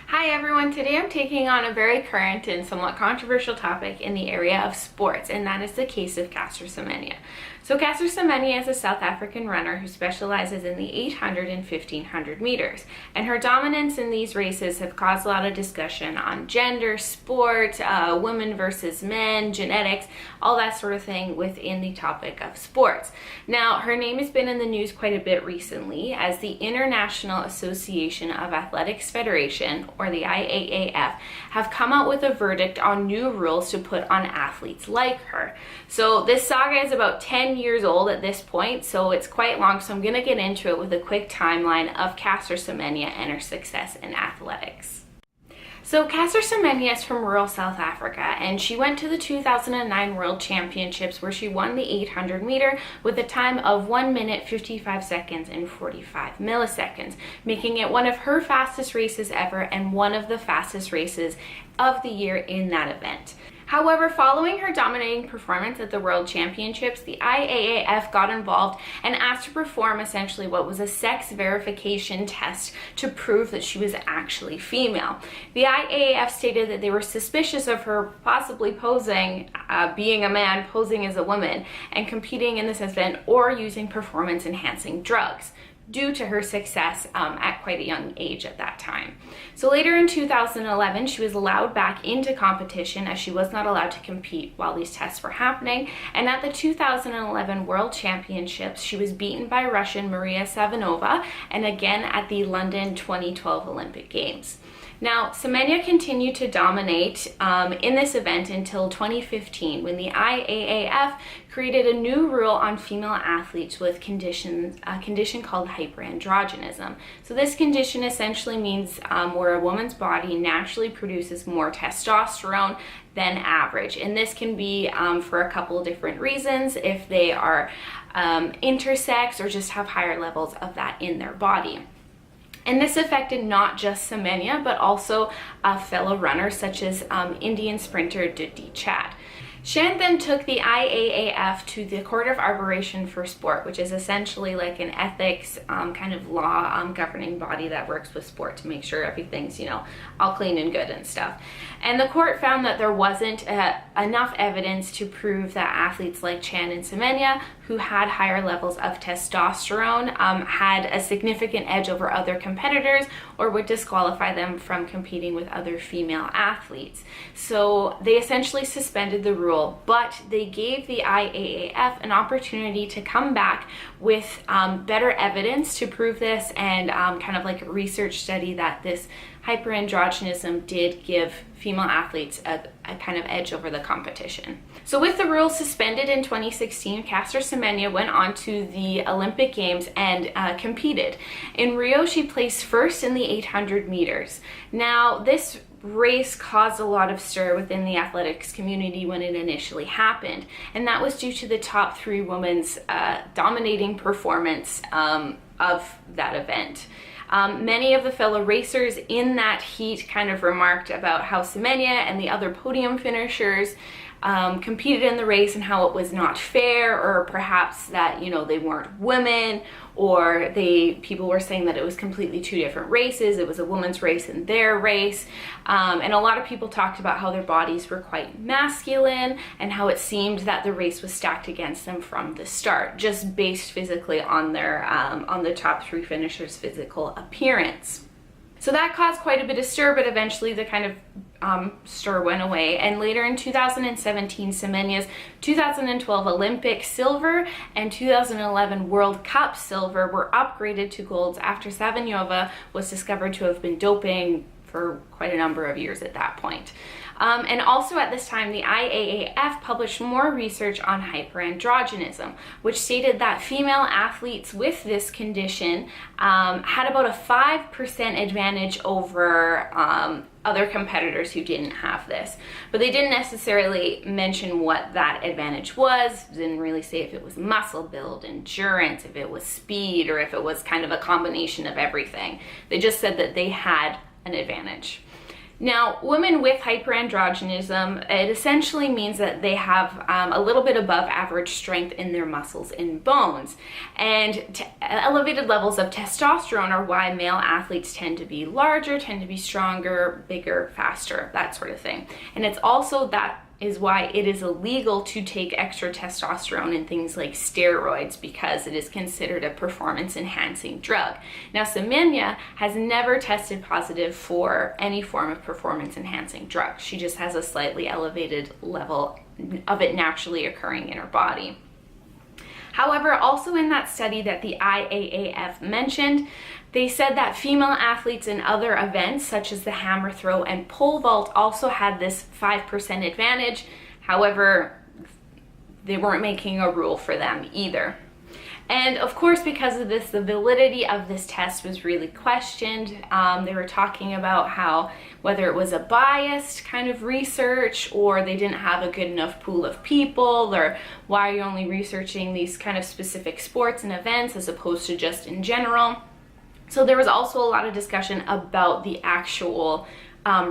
Hi everyone, today I'm taking on a very current and somewhat controversial topic in the area of sports, and that is the case of Caster Semenya. So Caster Semenya is a South African runner who specializes in the 800 and 1500 meters, and her dominance in these races have caused a lot of discussion on gender, sport, women versus men, genetics, all that sort of thing within the topic of sports. Now, her name has been in the news quite a bit recently as the International Association of Athletics Federation, or the IAAF, have come out with a verdict on new rules to put on athletes like her. So this saga is about 10 years old at this point, so it's quite long, so I'm going to get into it with a quick timeline of Caster Semenya and her success in athletics. So Caster Semenya is from rural South Africa, and she went to the 2009 World Championships where she won the 800 meter with a time of 1 minute 55 seconds and 45 milliseconds, making it one of her fastest races ever and one of the fastest races of the year in that event. However, following her dominating performance at the World Championships, the IAAF got involved and asked her to perform essentially what was a sex verification test to prove that she was actually female. The IAAF stated that they were suspicious of her possibly posing, being a man, posing as a woman, and competing in this event or using performance-enhancing drugs, due to her success at quite a young age at that time. So later in 2011, she was allowed back into competition as she was not allowed to compete while these tests were happening. And at the 2011 World Championships, she was beaten by Russian Maria Savinova, and again at the London 2012 Olympic Games. Now, Semenya continued to dominate in this event until 2015, when the IAAF created a new rule on female athletes with a condition called hyperandrogenism. So this condition essentially means where a woman's body naturally produces more testosterone than average. And this can be for a couple of different reasons, if they are intersex or just have higher levels of that in their body. And this affected not just Semenya, but also fellow runners such as Indian sprinter Dutee Chand. Chand then took the IAAF to the Court of Arbitration for Sport, which is essentially like an ethics kind of law governing body that works with sport to make sure everything's, all clean and good and stuff. And the court found that there wasn't enough evidence to prove that athletes like Chand and Semenya, who had higher levels of testosterone, had a significant edge over other competitors or would disqualify them from competing with other female athletes. So they essentially suspended the rule, but they gave the IAAF an opportunity to come back with better evidence to prove this, and kind of like a research study that this hyperandrogenism did give female athletes a kind of edge over the competition. So with the rule suspended in 2016, Caster Semenya went on to the Olympic Games and competed. In Rio, she placed first in the 800 meters. Now, this race caused a lot of stir within the athletics community when it initially happened, and that was due to the top three women's dominating performance of that event. Many of the fellow racers in that heat kind of remarked about how Semenya and the other podium finishers competed in the race and how it was not fair, or perhaps that they weren't women, or people were saying that it was completely two different races. It was a woman's race and their race, and a lot of people talked about how their bodies were quite masculine and how it seemed that the race was stacked against them from the start, just based physically on their on the top three finishers' physical appearance. So that caused quite a bit of stir, but eventually the kind of stir went away. And later in 2017, Semenya's 2012 Olympic silver and 2011 World Cup silver were upgraded to golds after Savinova was discovered to have been doping for quite a number of years at that point. And also at this time, the IAAF published more research on hyperandrogenism, which stated that female athletes with this condition had about a 5% advantage over other competitors who didn't have this. But they didn't necessarily mention what that advantage was, didn't really say if it was muscle build, endurance, if it was speed, or if it was kind of a combination of everything. They just said that they had an advantage. Now, women with hyperandrogenism, it essentially means that they have a little bit above average strength in their muscles and bones. And elevated levels of testosterone are why male athletes tend to be larger, tend to be stronger, bigger, faster, that sort of thing. And it's also that is why it is illegal to take extra testosterone in things like steroids, because it is considered a performance-enhancing drug. Now, Semenya has never tested positive for any form of performance-enhancing drug. She just has a slightly elevated level of it naturally occurring in her body. However, also in that study that the IAAF mentioned, they said that female athletes in other events, such as the hammer throw and pole vault, also had this 5% advantage. However, they weren't making a rule for them either. And of course, because of this, the validity of this test was really questioned. They were talking about how whether it was a biased kind of research, or they didn't have a good enough pool of people, or why are you only researching these kind of specific sports and events as opposed to just in general. So there was also a lot of discussion about the actual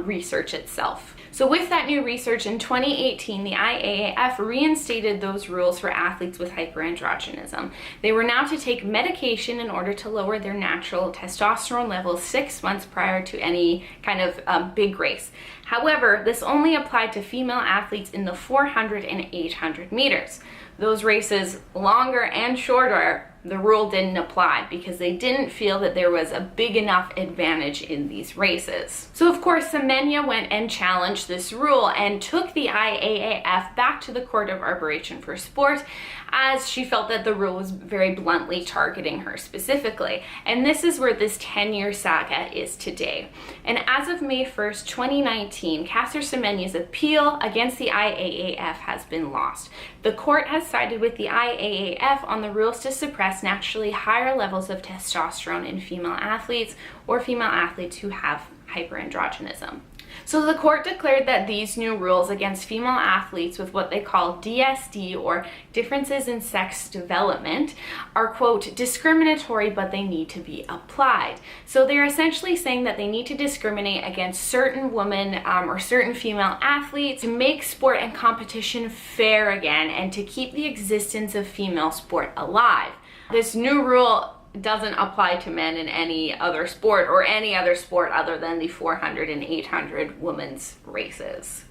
research itself. So with that new research in 2018, the IAAF reinstated those rules for athletes with hyperandrogenism. They were now to take medication in order to lower their natural testosterone levels 6 months prior to any kind of big race. However, this only applied to female athletes in the 400 and 800 meters. Those races, longer and shorter, the rule didn't apply because they didn't feel that there was a big enough advantage in these races. So of course, Semenya went and challenged this rule and took the IAAF back to the Court of Arbitration for Sport, as she felt that the rule was very bluntly targeting her specifically. And this is where this 10-year saga is today. And as of May 1st, 2019, Caster Semenya's appeal against the IAAF has been lost. The court has sided with the IAAF on the rules to suppress naturally higher levels of testosterone in female athletes or female athletes who have hyperandrogenism. So the court declared that these new rules against female athletes with what they call DSD, or differences in sex development, are, quote, discriminatory, but they need to be applied. So they're essentially saying that they need to discriminate against certain women or certain female athletes to make sport and competition fair again and to keep the existence of female sport alive. This new rule doesn't apply to men in any other sport, or any other sport other than the 400 and 800 women's races.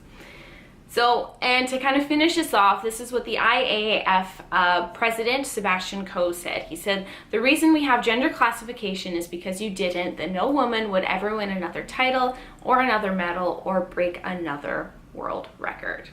So, and to kind of finish this off, this is what the IAAF president, Sebastian Coe, said. He said, "The reason we have gender classification is because you didn't, that no woman would ever win another title or another medal or break another world record."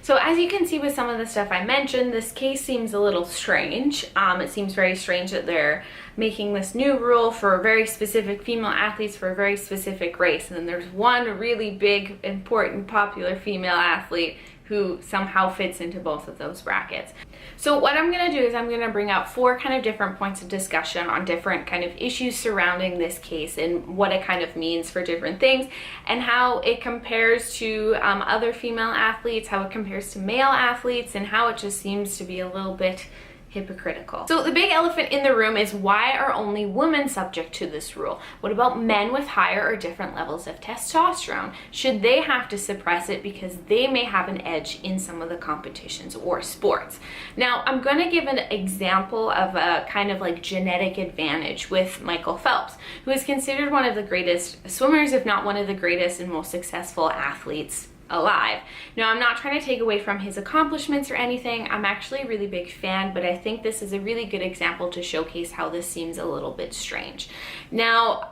So as you can see with some of the stuff I mentioned, this case seems a little strange. It seems very strange that they're making this new rule for very specific female athletes for a very specific race. And then there's one really big, important, popular female athlete who somehow fits into both of those brackets. So what I'm going to do is I'm going to bring out 4 kind of different points of discussion on different kind of issues surrounding this case and what it kind of means for different things, and how it compares to other female athletes, how it compares to male athletes, and how it just seems to be a little bit hypocritical. So the big elephant in the room is, why are only women subject to this rule? What about men with higher or different levels of testosterone? Should they have to suppress it because they may have an edge in some of the competitions or sports? Now, I'm going to give an example of a kind of like genetic advantage with Michael Phelps, who is considered one of the greatest swimmers, if not one of the greatest and most successful athletes alive. Now, I'm not trying to take away from his accomplishments or anything. I'm actually a really big fan, but I think this is a really good example to showcase how this seems a little bit strange. Now,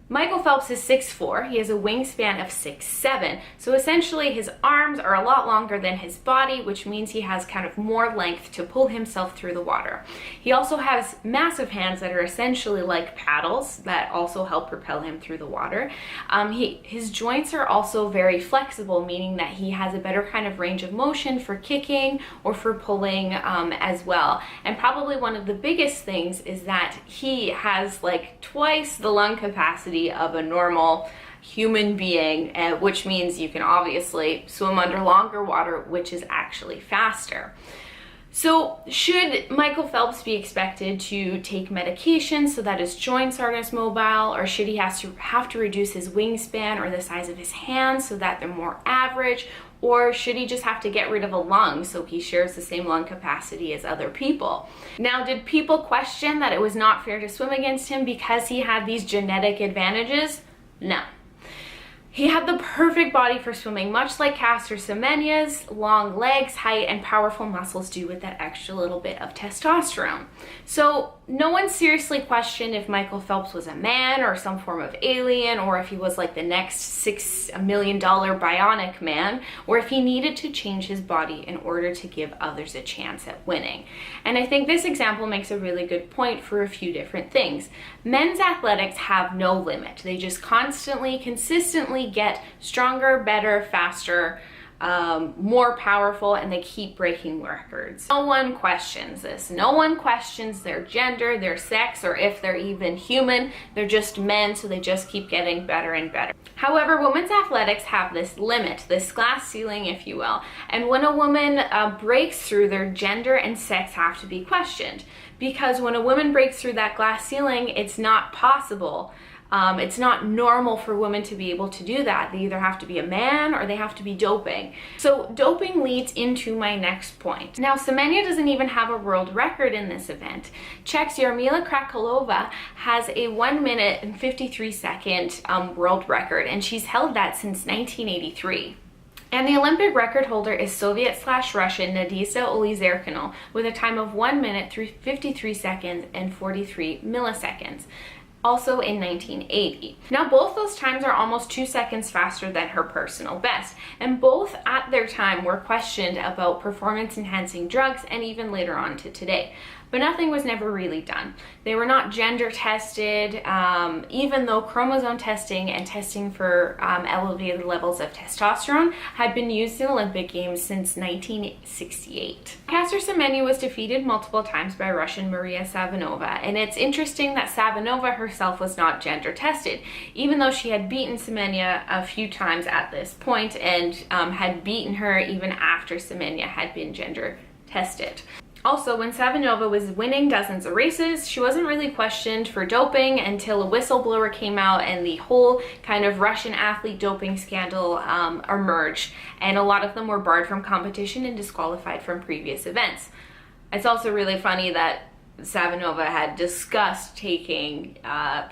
Michael Phelps is 6'4". He has a wingspan of 6'7". So essentially his arms are a lot longer than his body, which means he has kind of more length to pull himself through the water. He also has massive hands that are essentially like paddles that also help propel him through the water. His joints are also very flexible, meaning that he has a better kind of range of motion for kicking or for pulling as well. And probably one of the biggest things is that he has like twice the lung capacity of a normal human being, which means you can obviously swim under longer water, which is actually faster. So should Michael Phelps be expected to take medication so that his joints aren't as mobile, or should he have to reduce his wingspan or the size of his hands so that they're more average, or should he just have to get rid of a lung so he shares the same lung capacity as other people? Now, did people question that it was not fair to swim against him because he had these genetic advantages? No. He had the perfect body for swimming, much like Caster Semenya's long legs, height, and powerful muscles do with that extra little bit of testosterone. So no one seriously questioned if Michael Phelps was a man or some form of alien, or if he was like the next $6 million bionic man, or if he needed to change his body in order to give others a chance at winning. And I think this example makes a really good point for a few different things. Men's athletics have no limit. They just constantly, consistently get stronger, better, faster, more powerful, and they keep breaking records. No one questions this. No one questions their gender, their sex, or if they're even human. They're just men, so they just keep getting better and better. However, women's athletics have this limit, this glass ceiling, if you will. And when a woman breaks through, their gender and sex have to be questioned. Because when a woman breaks through that glass ceiling, it's not possible. It's not normal for women to be able to do that. They either have to be a man or they have to be doping. So doping leads into my next point. Now, Semenya doesn't even have a world record in this event. Czech's Jarmila Krakalova has a 1 minute and 53 second world record, and she's held that since 1983. And the Olympic record holder is Soviet/Russian Nadezhda Olizerkina with a time of 1 minute, 53 seconds, and 43 milliseconds. Also in 1980. Now, both those times are almost 2 seconds faster than her personal best, and both at their time were questioned about performance-enhancing drugs, and even later on to today. But nothing was never really done. They were not gender tested, even though chromosome testing and testing for elevated levels of testosterone had been used in Olympic Games since 1968. Caster Semenya was defeated multiple times by Russian Maria Savinova, and it's interesting that Savinova herself was not gender tested, even though she had beaten Semenya a few times at this point, and had beaten her even after Semenya had been gender tested. Also, when Savinova was winning dozens of races, she wasn't really questioned for doping until a whistleblower came out and the whole kind of Russian athlete doping scandal emerged, and a lot of them were barred from competition and disqualified from previous events. It's also really funny that Savinova had discussed taking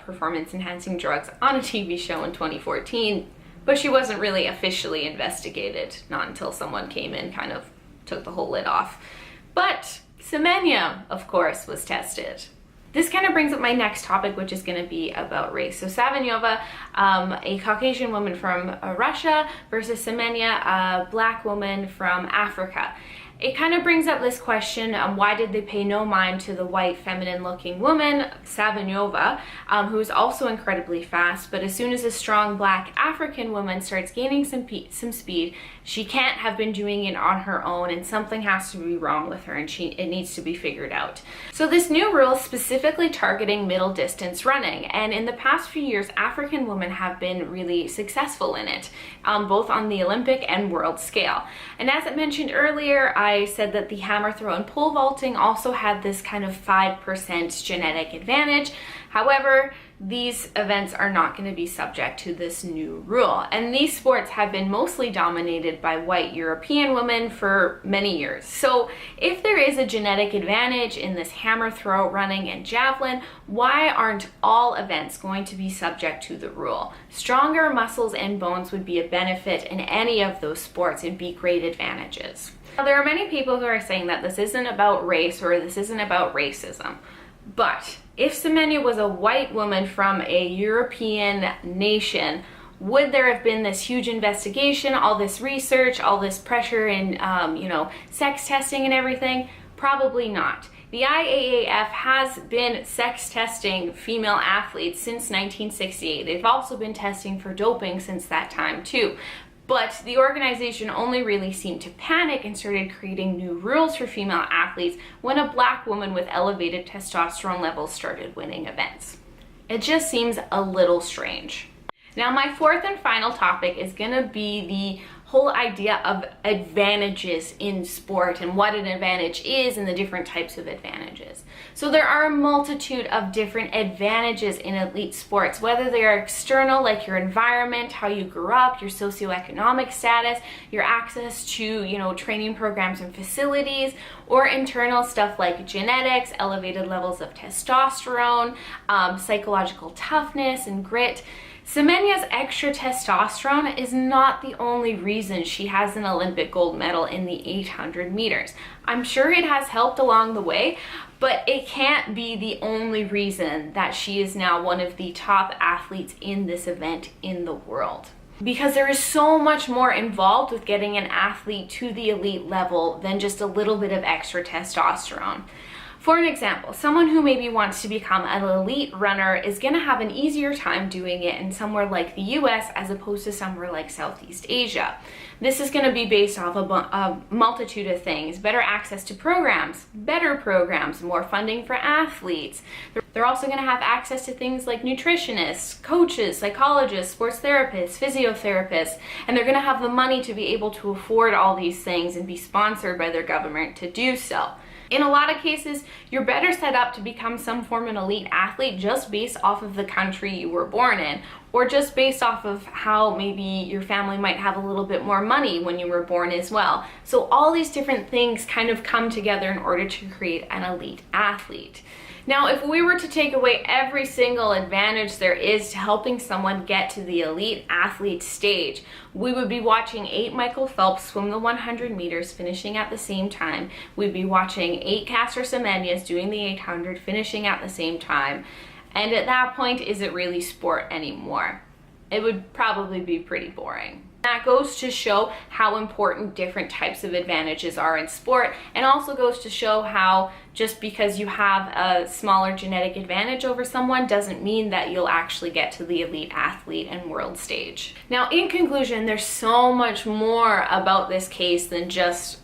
performance-enhancing drugs on a TV show in 2014, but she wasn't really officially investigated, not until someone came in, kind of took the whole lid off. But Semenya, of course, was tested. This kind of brings up my next topic, which is going to be about race. So Savinova, a Caucasian woman from Russia, versus Semenya, a black woman from Africa. It kind of brings up this question, why did they pay no mind to the white, feminine-looking woman, Savinova, who is also incredibly fast, but as soon as a strong black African woman starts gaining some speed, she can't have been doing it on her own, and something has to be wrong with her, and it needs to be figured out. So this new rule is specifically targeting middle distance running, and in the past few years, African women have been really successful in it, both on the Olympic and world scale. And as I mentioned earlier, I said that the hammer throw and pole vaulting also had this kind of 5% genetic advantage. However, these events are not going to be subject to this new rule. And these sports have been mostly dominated by white European women for many years. So if there is a genetic advantage in this hammer throw, running, and javelin, why aren't all events going to be subject to the rule? Stronger muscles and bones would be a benefit in any of those sports and be great advantages. Now, there are many people who are saying that this isn't about race or this isn't about racism. But if Semenya was a white woman from a European nation, would there have been this huge investigation, all this research, all this pressure in, sex testing and everything? Probably not. The IAAF has been sex testing female athletes since 1968. They've also been testing for doping since that time too. But the organization only really seemed to panic and started creating new rules for female athletes when a black woman with elevated testosterone levels started winning events. It just seems a little strange. Now, my fourth and final topic is going to be the whole idea of advantages in sport and what an advantage is and the different types of advantages. So there are a multitude of different advantages in elite sports, whether they are external, like your environment, how you grew up, your socioeconomic status, your access to, training programs and facilities, or internal stuff like genetics, elevated levels of testosterone, psychological toughness and grit. Semenya's extra testosterone is not the only reason she has an Olympic gold medal in the 800 meters. I'm sure it has helped along the way, but it can't be the only reason that she is now one of the top athletes in this event in the world. Because there is so much more involved with getting an athlete to the elite level than just a little bit of extra testosterone. For an example, someone who maybe wants to become an elite runner is going to have an easier time doing it in somewhere like the US as opposed to somewhere like Southeast Asia. This is going to be based off a multitude of things: better access to programs, better programs, more funding for athletes. They're also going to have access to things like nutritionists, coaches, psychologists, sports therapists, physiotherapists, and they're going to have the money to be able to afford all these things and be sponsored by their government to do so. In a lot of cases, you're better set up to become some form of an elite athlete just based off of the country you were born in, or just based off of how maybe your family might have a little bit more money when you were born as well. So all these different things kind of come together in order to create an elite athlete. Now, if we were to take away every single advantage there is to helping someone get to the elite athlete stage, we would be watching 8 Michael Phelps swim the 100 meters, finishing at the same time. We'd be watching 8 Caster Semenyas doing the 800, finishing at the same time. And at that point, is it really sport anymore? It would probably be pretty boring. That goes to show how important different types of advantages are in sport, and also goes to show how just because you have a smaller genetic advantage over someone doesn't mean that you'll actually get to the elite athlete and world stage. Now, in conclusion, there's so much more about this case than just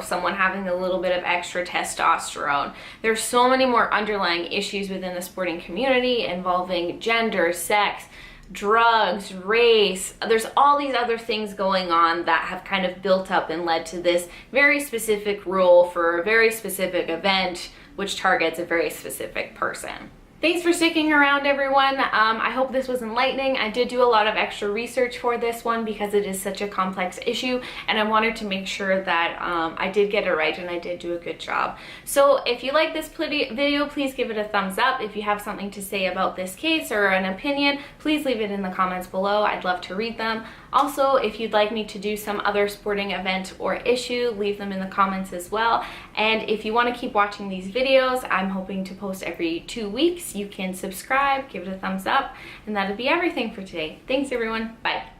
someone having a little bit of extra testosterone. There's so many more underlying issues within the sporting community involving gender, sex, drugs, race. There's all these other things going on that have kind of built up and led to this very specific rule for a very specific event, which targets a very specific person. Thanks for sticking around, everyone. I hope this was enlightening. I did do a lot of extra research for this one because it is such a complex issue, and I wanted to make sure that I did get it right and I did do a good job. So if you like this video, please give it a thumbs up. If you have something to say about this case or an opinion, please leave it in the comments below. I'd love to read them. Also, if you'd like me to do some other sporting event or issue, leave them in the comments as well. And if you want to keep watching these videos, I'm hoping to post every 2 weeks. You can subscribe, give it a thumbs up, and that'll be everything for today. Thanks, everyone. Bye.